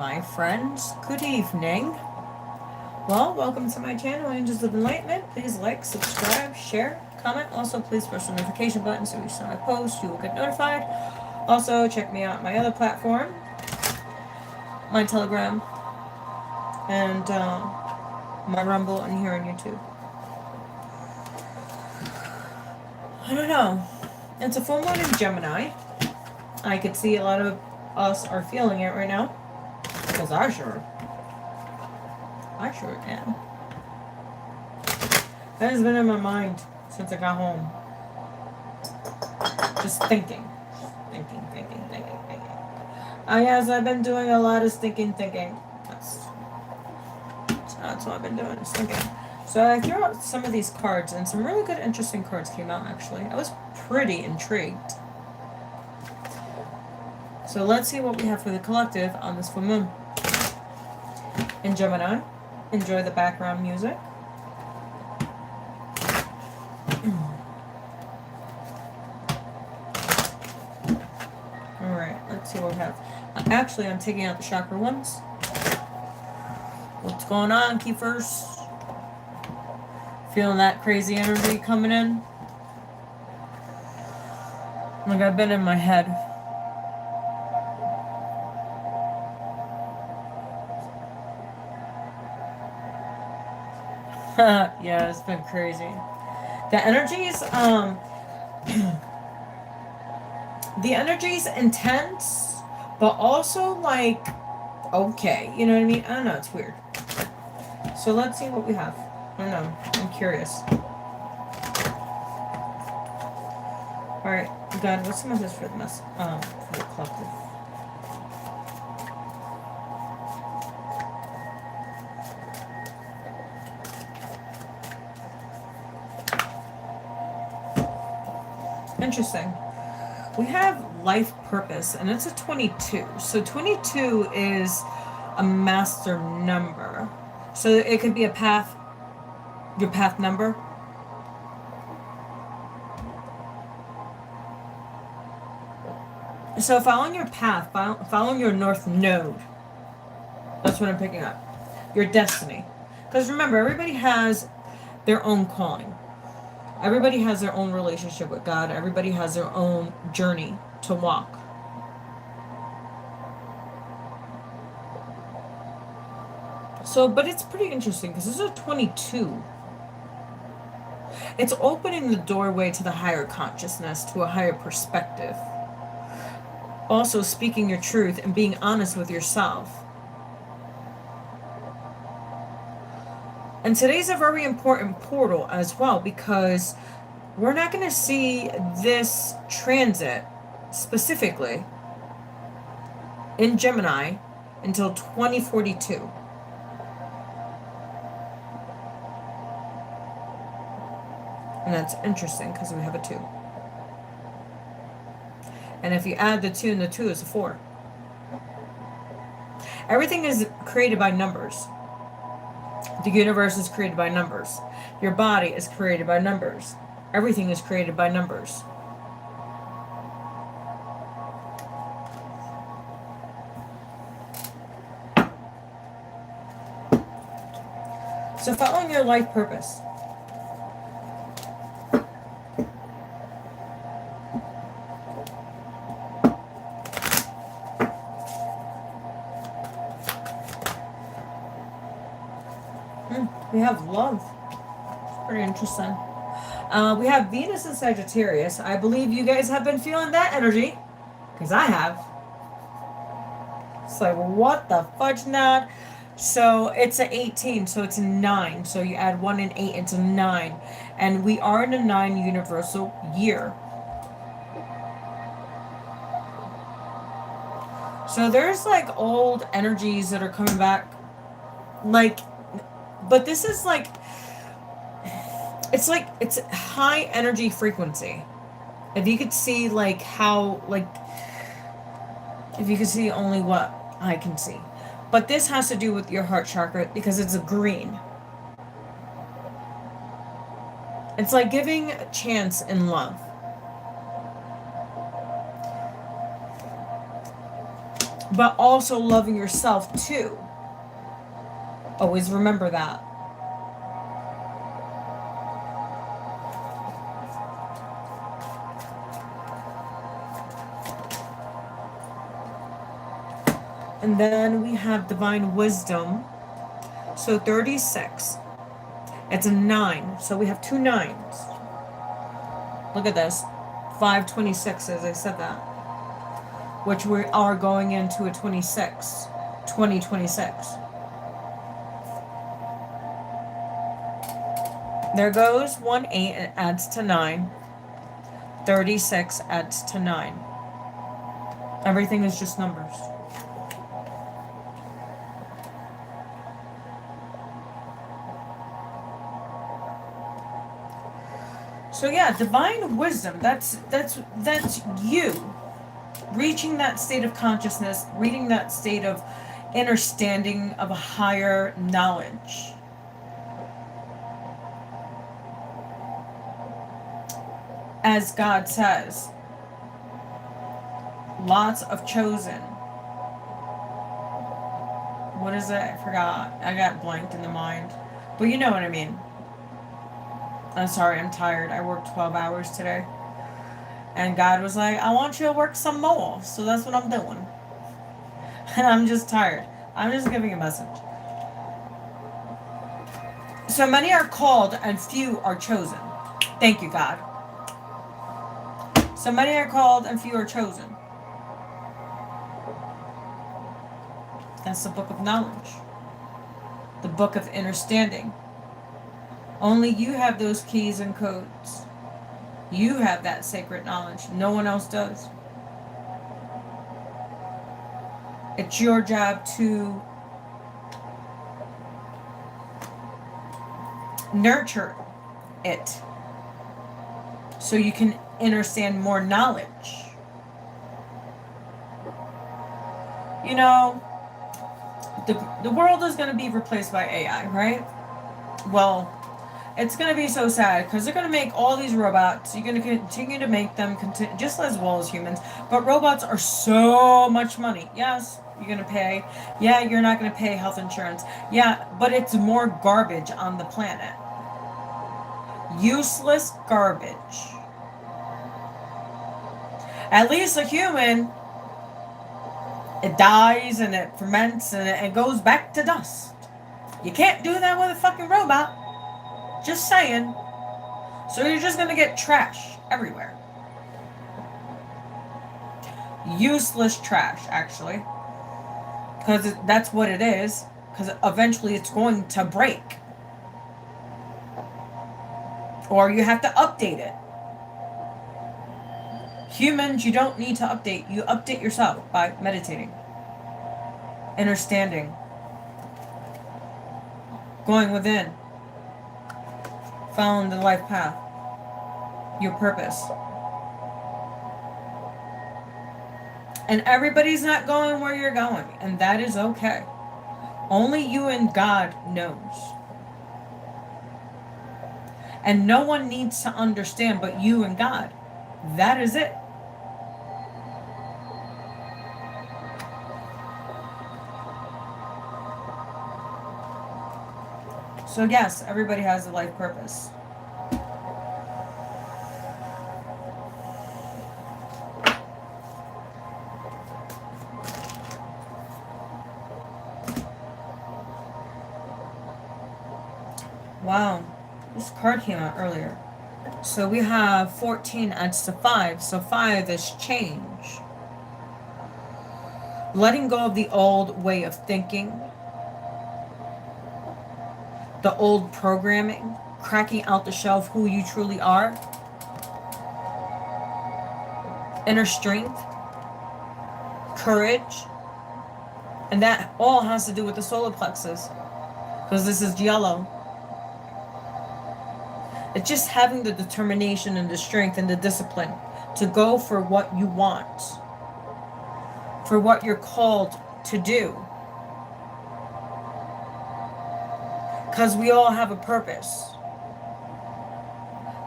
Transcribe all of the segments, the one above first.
my friends. Good evening. Well, welcome to my channel, Angels of Enlightenment. Please like, subscribe, share, comment. Also, please press the notification button so each time I post, you will get notified. Also, check me out on my other platform, my Telegram, and my Rumble, and here on YouTube. I don't know. It's a full moon in Gemini. I could see a lot of us are feeling it right now. Because I sure am. That has been in my mind since I got home. Just thinking. Thinking. Yes, I've been doing a lot of thinking. That's what I've been doing, is thinking. So I threw out some of these cards, and some really good, interesting cards came out, actually. I was pretty intrigued. So let's see what we have for the collective on this full moon. In Gemini, enjoy the background music. Alright, let's see what we have. Actually, I'm taking out the chakra ones. What's going on, Keepers? Feeling that crazy energy coming in? Like I've been in my head. Yeah, it's been crazy. The energy's intense, but also like, okay, you know what I mean? I don't know, it's weird. So let's see what we have. I don't know, I'm curious. Alright, God, what's the message for the for the collective? Interesting. We have life purpose, and it's a 22. So 22 is a master number. So it could be a path, your path number. So following your path, following your north node. That's what I'm picking up. Your destiny. Because remember, everybody has their own calling. Everybody has their own relationship with God. Everybody has their own journey to walk. So, but it's pretty interesting because this is a 22. It's opening the doorway to the higher consciousness, to a higher perspective. Also speaking your truth and being honest with yourself. And today's a very important portal as well, because we're not going to see this transit specifically in Gemini until 2042. And that's interesting because we have a 2. And if you add the 2 and the 2 is a 4. Everything is created by numbers. The universe is created by numbers. Your body is created by numbers. Everything is created by numbers. So following your life purpose. We have love. It's pretty interesting. We have Venus and Sagittarius. I believe you guys have been feeling that energy. Because I have. It's like, what the fudge not? So it's an 18, so it's a 9. So you add 1 and 8, it's a 9. And we are in a 9 universal year. So there's like old energies that are coming back. Like, but this is like, it's high energy frequency. If you could see like how, like, if you could see only what I can see. But this has to do with your heart chakra because it's a green. It's like giving a chance in love. but also loving yourself too. Always remember that. And then we have divine wisdom. So 36. It's a 9. So we have 2 9s. Look at this. 526s. I said that. Which we are going into a 26. 2026. There goes 1 8. It adds to 9. 36 adds to 9. Everything is just numbers. So yeah, divine wisdom, that's you reaching that state of consciousness, reaching that state of understanding of a higher knowledge. As God says, lots of chosen. What is it? I forgot. I got blanked in the mind. But you know what I mean. I'm sorry, I'm tired. I worked 12 hours today. And God was like, I want you to work some more. So that's what I'm doing. And I'm just tired. I'm just giving a message. So many are called and few are chosen. Thank you, God. So many are called and few are chosen. That's the book of knowledge. The book of understanding. Only you have those keys and codes. You have that sacred knowledge. No one else does. It's your job to nurture it so you can understand more knowledge. You know, the world is going to be replaced by AI, right? Well, it's going to be so sad because they're going to make all these robots. You're going to continue to make them just as well as humans. But robots are so much money. Yes, you're going to pay. Yeah, you're not going to pay health insurance. Yeah, but it's more garbage on the planet. Useless garbage. At least a human, it dies and it ferments and it goes back to dust. You can't do that with a fucking robot. Just saying. So you're just gonna get trash everywhere. Useless trash, actually. Because that's what it is. Because eventually it's going to break. Or you have to update it. Humans, you don't need to update. You update yourself by meditating. Understanding. Going within. Following the life path. Your purpose. And everybody's not going where you're going. And that is okay. Only you and God knows. And no one needs to understand but you and God. That is it. So yes, everybody has a life purpose. Wow, this card came out earlier. So we have 14 adds to 5. So 5 is change. Letting go of the old way of thinking. The old programming, cracking out the shell of who you truly are. Inner strength, courage, and that all has to do with the solar plexus, because this is yellow. It's just having the determination and the strength and the discipline to go for what you want, for what you're called to do. Because we all have a purpose.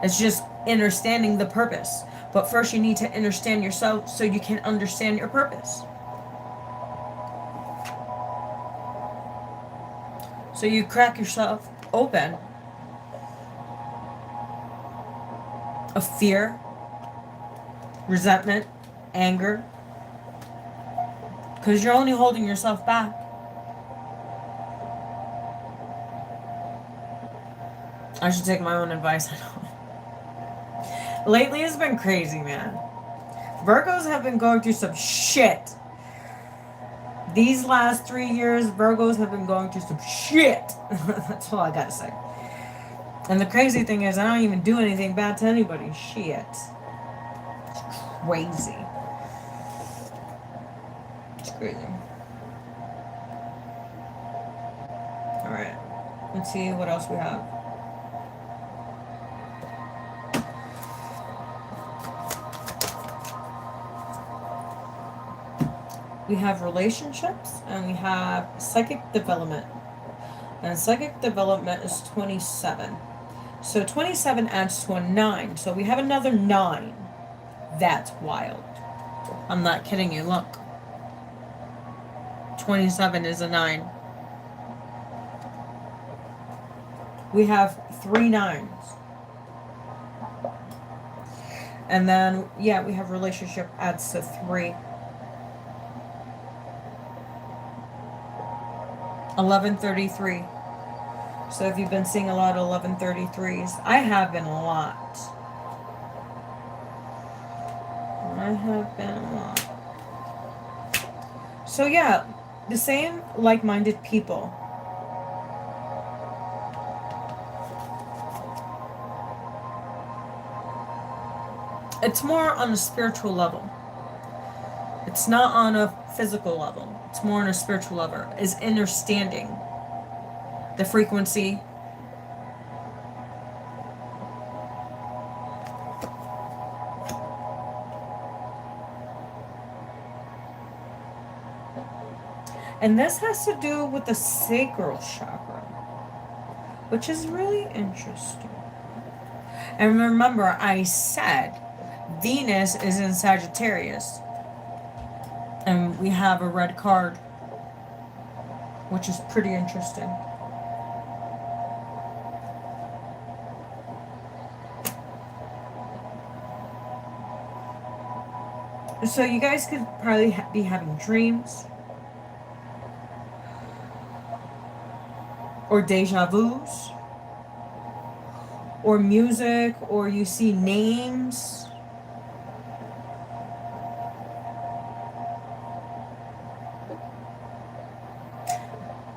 It's just understanding the purpose. But first you need to understand yourself so you can understand your purpose. So you crack yourself open of fear, resentment, anger, because you're only holding yourself back. I should take my own advice. I know. Lately it's been crazy, man. Virgos have been going through some shit. These last 3 years, Virgos have been going through some shit. That's all I gotta say. And the crazy thing is, I don't even do anything bad to anybody. Shit. It's crazy. It's crazy. Alright. Let's see what else we have. We have relationships and we have psychic development. And psychic development is 27. So 27 adds to a 9. So we have another 9. That's wild. I'm not kidding you. Look. 27 is a 9. We have 3 9s. And then, yeah, we have relationship adds to 3. 1133. So if you've been seeing a lot of 1133s, I have been a lot. I have been a lot. So yeah, the same like-minded people. It's more on a spiritual level. It's not on a physical level. It's more on a spiritual level. Is understanding the frequency. And this has to do with the sacral chakra, which is really interesting. And remember, I said Venus is in Sagittarius. And we have a red card, which is pretty interesting. So you guys could probably be having dreams. Or deja vus. Or music, or you see names.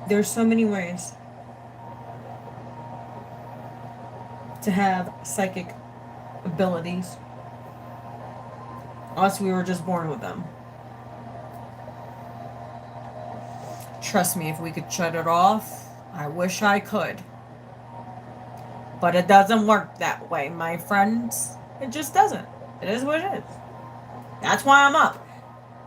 There's so many ways to have psychic abilities. Us, we were just born with them. Trust me, if we could shut it off, I wish I could. But it doesn't work that way, my friends. It just doesn't. It is what it is. That's why I'm up.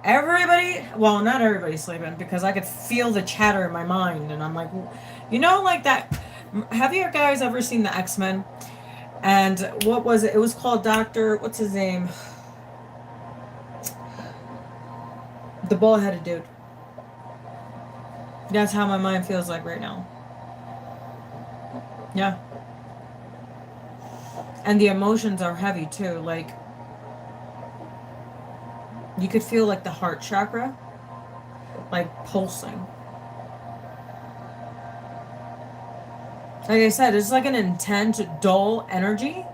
Everybody, well, not everybody's sleeping, because I could feel the chatter in my mind, and I'm like, you know, like that. Have you guys ever seen the X-Men? And what was it? It was called Dr. What's his name? The bald-headed dude. That's how my mind feels like right now. Yeah. And the emotions are heavy too, like you could feel like the heart chakra like pulsing. Like I said, it's like an intense, dull energy,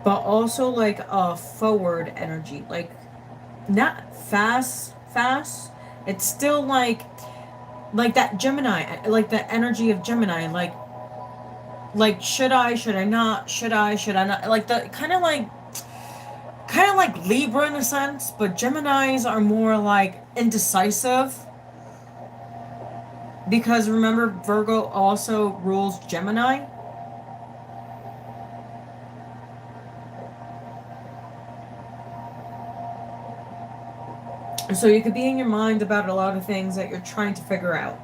but also like a forward energy, like not fast. It's still like that Gemini, like the energy of Gemini, like should I not, should I not, like the kind of like Libra in a sense, but Geminis are more like indecisive, because remember Virgo also rules Gemini. So you could be in your mind about a lot of things that you're trying to figure out.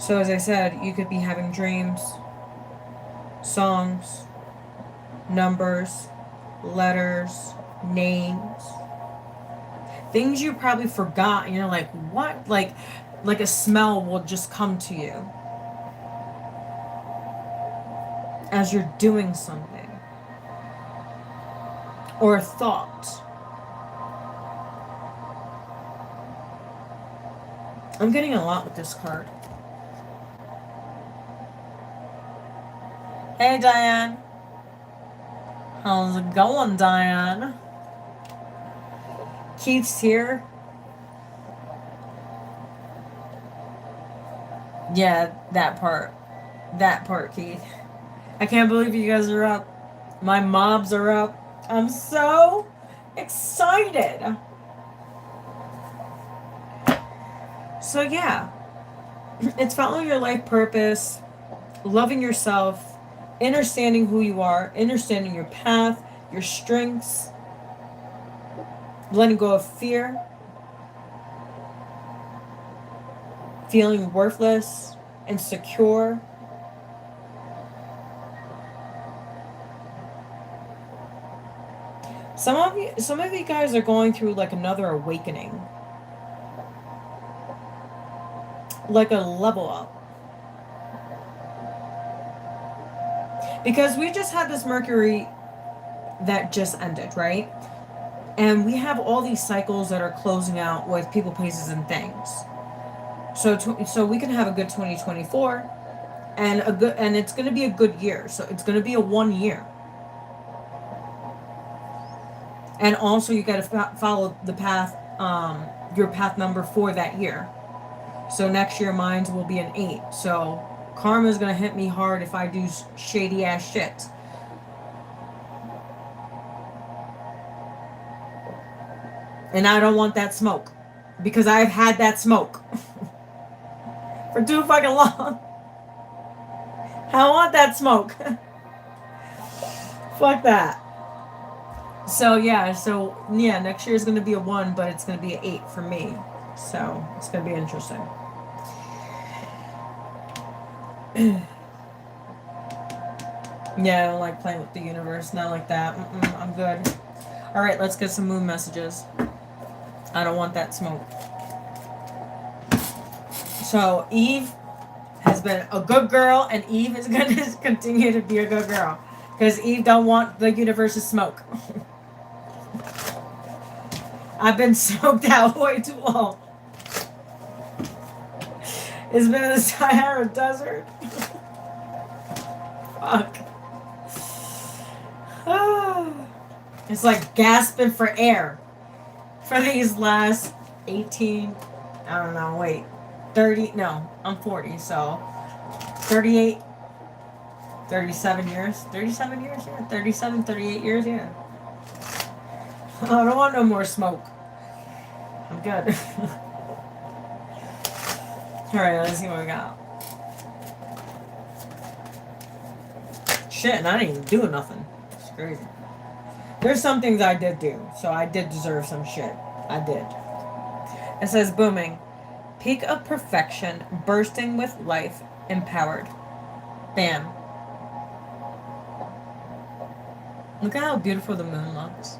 So as I said, you could be having dreams, songs, numbers, letters, names, things you probably forgot, and you're like, what? Like like a smell will just come to you as you're doing something, or a thought. I'm getting a lot with this card. Hey Diane, how's it going, Diane? Keith's here. Yeah, that part, Keith. I can't believe you guys are up. My mobs are up. I'm so excited. So yeah, it's following your life purpose, loving yourself, understanding who you are, understanding your path, your strengths, letting go of fear, feeling worthless, insecure. Some of you guys are going through like another awakening. Like a level up. Because we just had this Mercury that just ended, right? And we have all these cycles that are closing out with people, places, and things. So we can have a good 2024, and it's going to be a good year. So it's going to be a 1 year. And also you got to follow the path, your path number for that year. So next year mine will be an 8. So karma is going to hit me hard if I do shady ass shit. And I don't want that smoke. Because I've had that smoke. For too fucking long. I don't want that smoke. Fuck that. So yeah, next year is going to be a 1, but it's going to be an 8 for me. So it's going to be interesting. Yeah, I don't like playing with the universe. Not like that. I'm good. Alright, let's get some moon messages. I don't want that smoke. So Eve has been a good girl, and Eve is going to continue to be a good girl. Because Eve don't want the universe's smoke. I've been smoked out way too long. It's been in the Sahara Desert. Fuck. It's like gasping for air. For these last 18, I don't know, wait. 30, no, I'm 40, so 38, 37 years. 37 years, yeah. 37, 38 years, yeah. I don't want no more smoke. I'm good. Alright, let's see what we got. Shit, and I didn't even do nothing. It's crazy. There's some things I did do, so I did deserve some shit. I did. It says booming. Peak of perfection, bursting with life, empowered. Bam. Look at how beautiful the moon looks.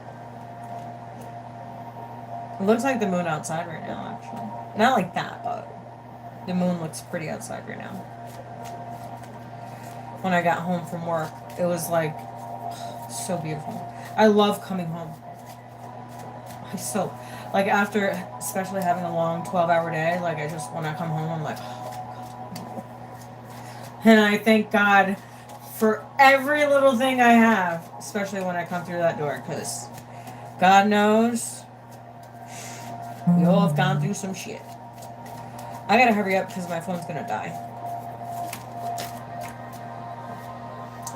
It looks like the moon outside right now, actually. Not like that, but the moon looks pretty outside right now. When I got home from work, it was like so beautiful. I love coming home. Like after, especially having a long 12-hour day, like when I come home, I'm like, oh, and I thank God for every little thing I have, especially when I come through that door, because God knows we all have gone through some shit. I gotta hurry up because my phone's gonna die.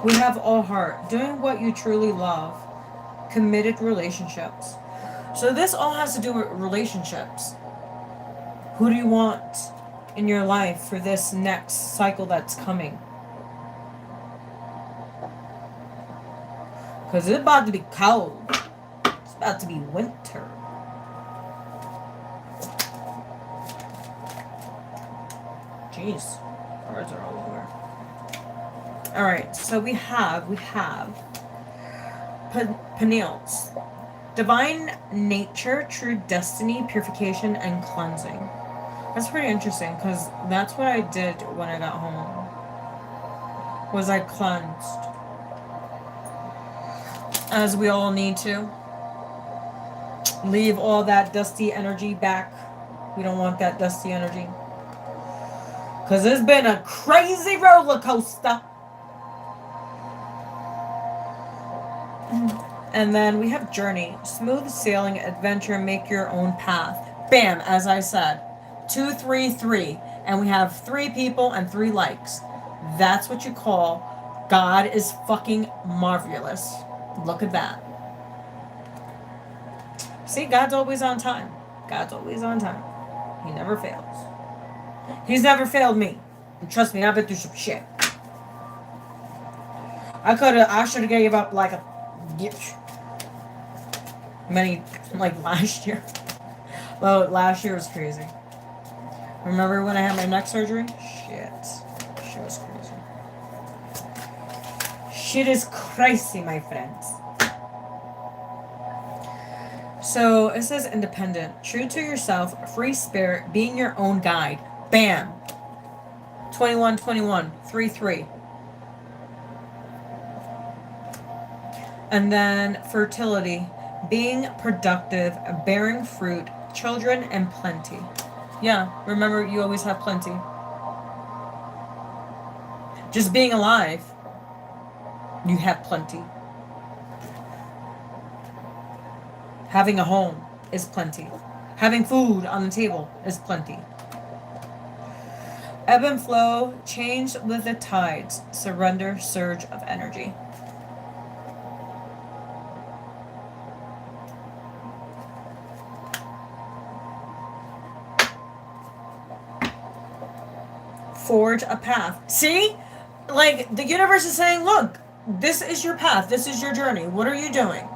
We have all heart, doing what you truly love, committed relationships. So this all has to do with relationships. Who do you want in your life for this next cycle that's coming? Because it's about to be cold. It's about to be winter. Jeez. Cards are all over. Alright, so we have Pineals. Divine nature, true destiny, purification, and cleansing. That's pretty interesting because that's what I did when I got home. Was I cleansed, as we all need to. Leave all that dusty energy back. We don't want that dusty energy. Because it's been a crazy roller coaster. And then we have journey. Smooth sailing adventure, make your own path. Bam, as I said. 2, 3, 3. And we have 3 people and 3 likes. That's what you call God is fucking marvelous. Look at that. See, God's always on time. God's always on time. He never fails. He's never failed me. And trust me, I've been through some shit. I should have gave up like like last year. Well, last year was crazy. Remember when I had my neck surgery? Shit. Shit was crazy. Shit is crazy, my friends. So it says independent, true to yourself, free spirit, being your own guide. Bam. 21, 3, 3. And then fertility, being productive, bearing fruit, children, and plenty. Yeah, remember, you always have plenty. Just being alive, you have plenty. Having a home is plenty. Having food on the table is plenty. Ebb and flow, change with the tides, surrender, surge of energy. Forge a path. See? Like, the universe is saying, look, this is your path. This is your journey. What are you doing?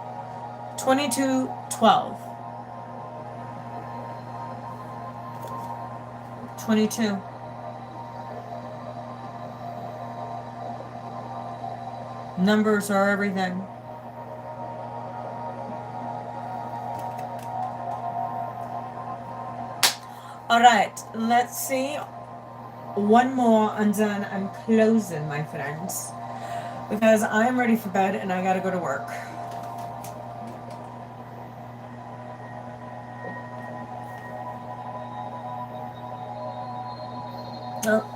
22, 12. 22. Numbers are everything. Alright, let's see. One more and then I'm closing, my friends. Because I am ready for bed and I gotta go to work.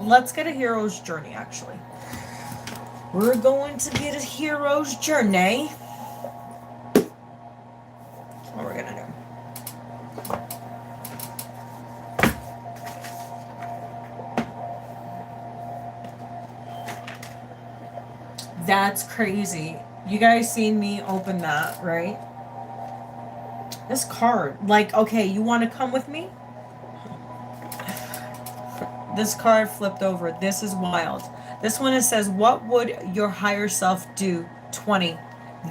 Let's get a hero's journey, actually. We're going to get a hero's journey. What we're gonna do. That's crazy. You guys seen me open that, right? This card. Like, okay, you want to come with me? This card flipped over. This is wild. This one, it says, what would your higher self do? 20.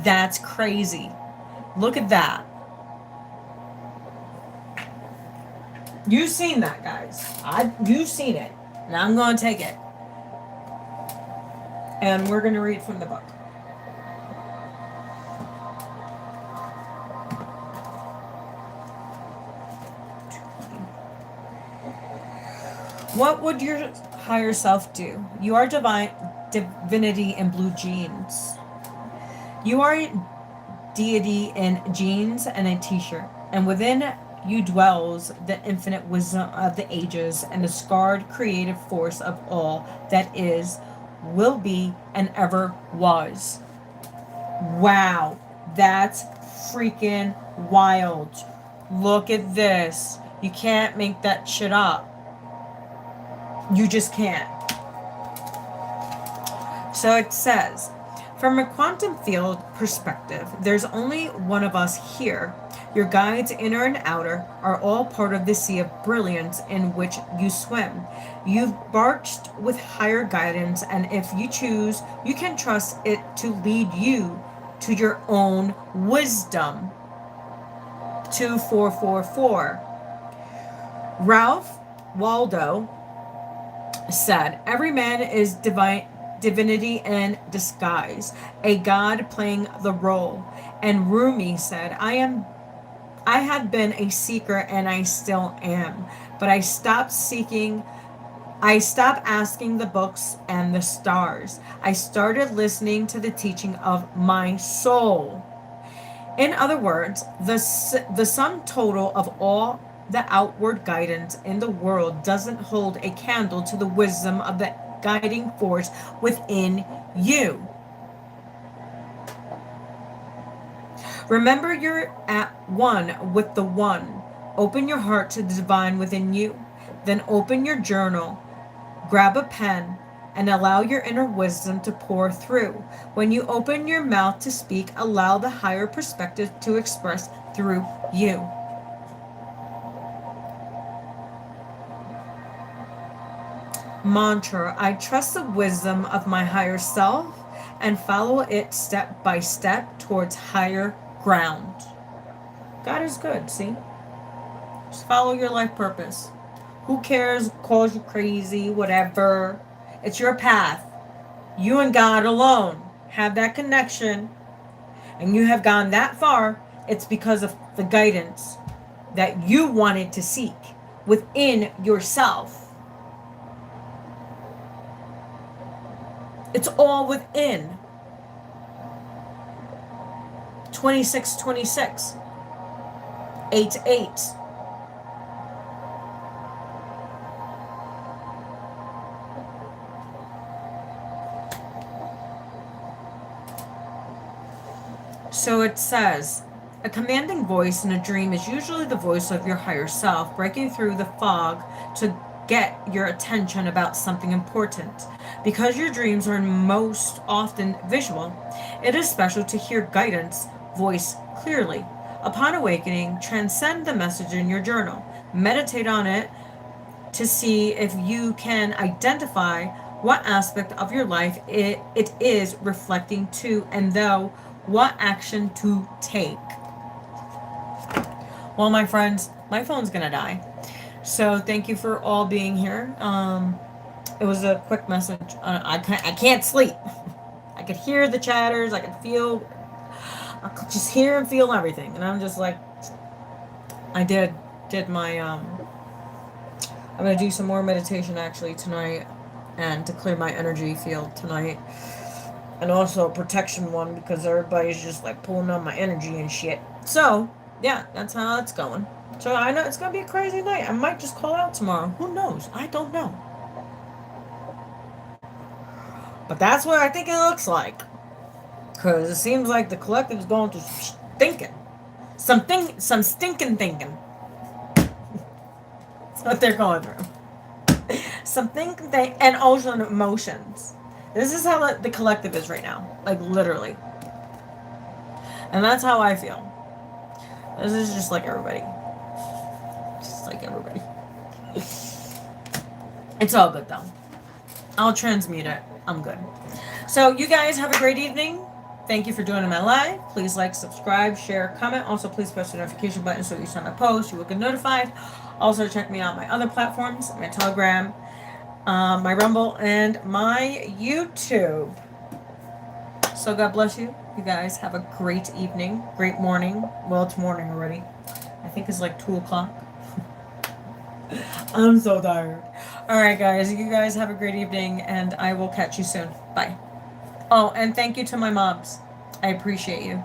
That's crazy. Look at that. You've seen that, guys. You've seen it. And I'm going to take it. And we're going to read from the book. What would your higher self do? You are divinity in blue jeans. You are deity in jeans and a t-shirt. And within you dwells the infinite wisdom of the ages and the scarred creative force of all that is, will be, and ever was. Wow. That's freaking wild. Look at this. You can't make that shit up. You just can't. So it says, from a quantum field perspective, there's only one of us here. Your guides, inner and outer, are all part of the sea of brilliance in which you swim. You've barched with higher guidance, and if you choose, you can trust it to lead you to your own wisdom. 2444. Ralph Waldo said, every man is divinity in disguise, a god playing the role. And Rumi said, I have been a seeker and I still am. But I stopped seeking. I stopped asking the books and the stars. I started listening to the teaching of my soul. In other words, the sum total of all the outward guidance in the world doesn't hold a candle to the wisdom of the guiding force within you. Remember, you're at one with the one. Open your heart to the divine within you. Then open your journal, grab a pen, and allow your inner wisdom to pour through. When you open your mouth to speak, allow the higher perspective to express through you. Mantra: I trust the wisdom of my higher self and follow it step by step towards higher ground. God is good, see? Just follow your life purpose. Who cares? Calls you crazy, whatever. It's your path. You and God alone have that connection, and you have gone that far. It's because of the guidance that you wanted to seek within yourself. It's all within. 2626. 8 8. So it says, a commanding voice in a dream is usually the voice of your higher self breaking through the fog to get your attention about something important. Because your dreams are most often visual, it is special to hear guidance voice clearly. Upon awakening, transcend the message in your journal. Meditate on it to see if you can identify what aspect of your life it is reflecting to, and though what action to take. Well, my friends, my phone's gonna die. So thank you for all being here. It was a quick message. I can't sleep. I could hear the chatters. I could just hear and feel everything. And I'm just like, I did my, I'm going to do some more meditation actually tonight, and to clear my energy field tonight. And also a protection one, because everybody's just like pulling on my energy and shit. So, yeah, that's how it's going. So I know it's going to be a crazy night. I might just call out tomorrow. Who knows? I don't know. But that's what I think it looks like. Because it seems like the collective is going through some thinking. Some stinking thinking. That's what they're going through. Some thinking and also emotions. This is how the collective is right now. Like, literally. And that's how I feel. This is just like everybody. Just like everybody. It's all good, though. I'll transmute it. I'm good. So, you guys have a great evening. Thank you for joining my live. Please like, subscribe, share, comment. Also, please press the notification button so each time I post, you will get notified. Also, check me out on my other platforms, my Telegram, my Rumble, and my YouTube. So God bless you. You guys have a great evening, great morning. Well, it's morning already. I think it's like 2 o'clock. I'm so tired. All right, guys. You guys have a great evening, and I will catch you soon. Bye. Oh, and thank you to my moms. I appreciate you.